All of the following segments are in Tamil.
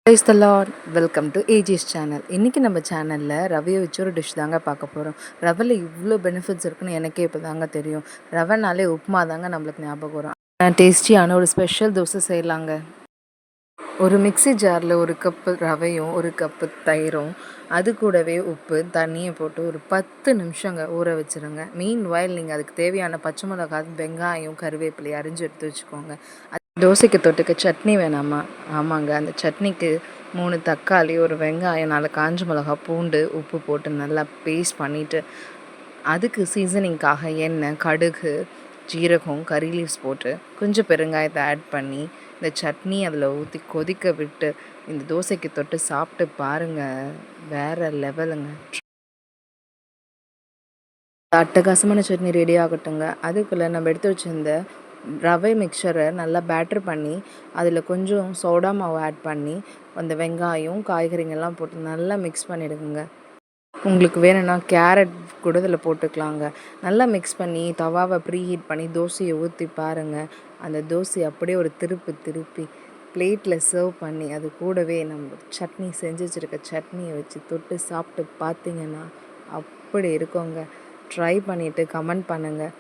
Praise the Lord. Welcome to AGS channel. இன்றைக்கி நம்ம சேனலில் ரவையை வச்சு ஒரு டிஷ் தாங்க பார்க்க போகிறோம். ரவையில் இவ்வளோ பெனிஃபிட்ஸ் இருக்குன்னு எனக்கே இப்போ தாங்க தெரியும். ரவைனாலே உப்புமா தாங்க நம்மளுக்கு ஞாபகம் வரும். டேஸ்டியான ஒரு ஸ்பெஷல் தோசை செய்யலாங்க. ஒரு மிக்ஸி ஜாரில் ஒரு கப்பு ரவையும் ஒரு கப்பு தயிரும் அது கூடவே உப்பு தண்ணியை போட்டு ஒரு 10 நிமிஷங்க ஊற வச்சுருங்க. மீன் வாயில் நீங்கள் அதுக்கு தேவையான பச்சை மிளகாய், வெங்காயம், கருவேப்பிலை அரிஞ்சு எடுத்து வச்சுக்கோங்க. தோசைக்கு தொட்டுக்க சட்னி வேணாமா? ஆமாங்க. அந்த சட்னிக்கு 3 தக்காளி, ஒரு வெங்காயம், 4 காஞ்ச மிளகா, பூண்டு, உப்பு போட்டு நல்லா பேஸ்ட் பண்ணிவிட்டு அதுக்கு சீசனிங்காக எண்ணெய், கடுகு, ஜீரகம், கறி லீவ்ஸ் போட்டு கொஞ்சம் பெருங்காயத்தை ஆட் பண்ணி இந்த சட்னி அதில் ஊற்றி கொதிக்க விட்டு இந்த தோசைக்கு தொட்டு சாப்பிட்டு பாருங்கள். வேறு லெவலுங்க. அட்டகாசமான சட்னி ரெடி ஆகட்டுங்க. அதுக்குள்ளே நம்ம எடுத்து வச்சிருந்த ரவை மிக்சரை நல்லா பேட்டர் பண்ணி அதில் கொஞ்சம் சோடா மாவு ஆட் பண்ணி அந்த வெங்காயம், காய்கறிங்கள்லாம் போட்டு நல்லா மிக்ஸ் பண்ணிவிடுங்க. உங்களுக்கு வேணும்னா கேரட் கூட இதில் போட்டுக்கலாங்க. நல்லா மிக்ஸ் பண்ணி தவாவை ப்ரீ ஹீட் பண்ணி தோசையை ஊற்றி பாருங்கள். அந்த தோசையை அப்படியே ஒரு திருப்பி பிளேட்டில் சர்வ் பண்ணி அது கூடவே நம்ம சட்னி செஞ்சு வச்சுருக்க சட்னியை வச்சு தொட்டு சாப்பிட்டு பார்த்தீங்கன்னா அப்படி இருக்குங்க. ட்ரை பண்ணிவிட்டு கமெண்ட் பண்ணுங்கள்.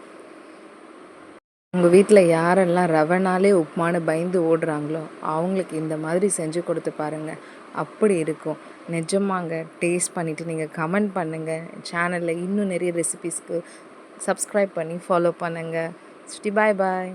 உங்கள் வீட்டில் யாரெல்லாம் ரவைனாலே உப்புமான்னு பயந்து ஓடுறாங்களோ அவங்களுக்கு இந்த மாதிரி செஞ்சு கொடுத்து பாருங்கள். அப்படி இருக்கும். நிஜமாங்க. டேஸ்ட் பண்ணிவிட்டு நீங்கள் கமெண்ட் பண்ணுங்கள். சேனலில் இன்னும் நிறைய ரெசிபீஸ்க்கு சப்ஸ்கிரைப் பண்ணி ஃபாலோ பண்ணுங்கள். பாய் பாய்.